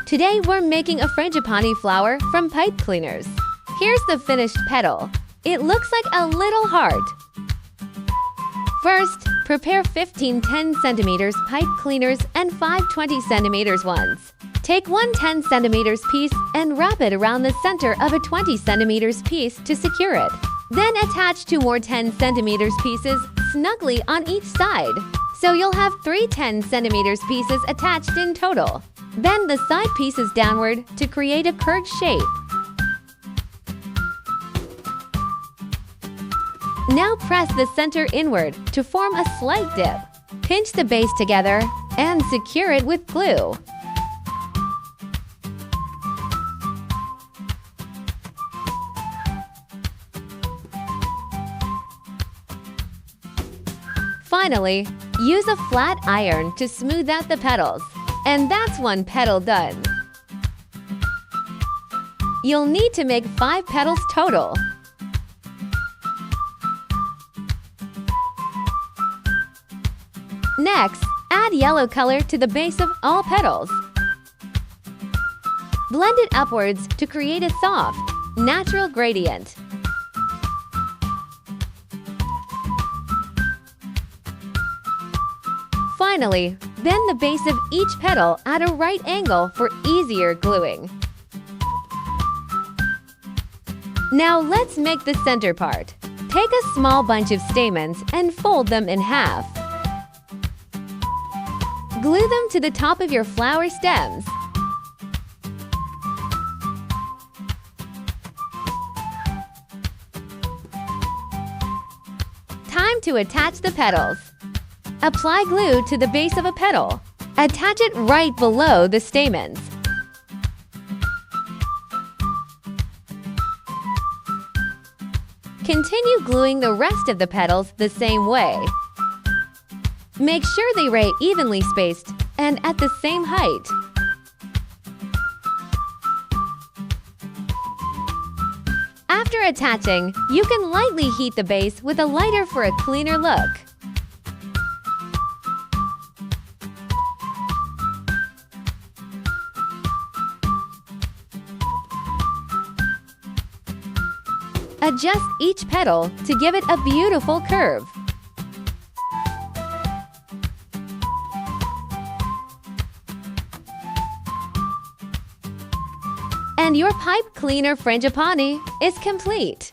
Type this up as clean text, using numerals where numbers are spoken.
Today we're making a frangipani flower from pipe cleaners. Here's the finished petal. It looks like a little heart. First, prepare 15 10 cm pipe cleaners and 5 20 cm ones. Take one 10 cm piece and wrap it around the center of a 20 cm piece to secure it. Then attach 2 more 10 cm pieces snugly on each side. So you'll have 3 10 cm pieces attached in total. Bend the side pieces downward to create a curved shape. Now press the center inward to form a slight dip. Pinch the base together and secure it with glue. Finally, use a flat iron to smooth out the petals. And that's one petal done. You'll need to make 5 petals total. Next, add yellow color to the base of all petals. Blend it upwards to create a soft, natural gradient. Finally, bend the base of each petal at a right angle for easier gluing. Now let's make the center part. Take a small bunch of stamens and fold them in half. Glue them to the top of your flower stems. Time to attach the petals. Apply glue to the base of a petal. Attach it right below the stamens. Continue gluing the rest of the petals the same way. Make sure they lay evenly spaced and at the same height. After attaching, you can lightly heat the base with a lighter for a cleaner look. Adjust each petal to give it a beautiful curve. And your pipe cleaner frangipani is complete.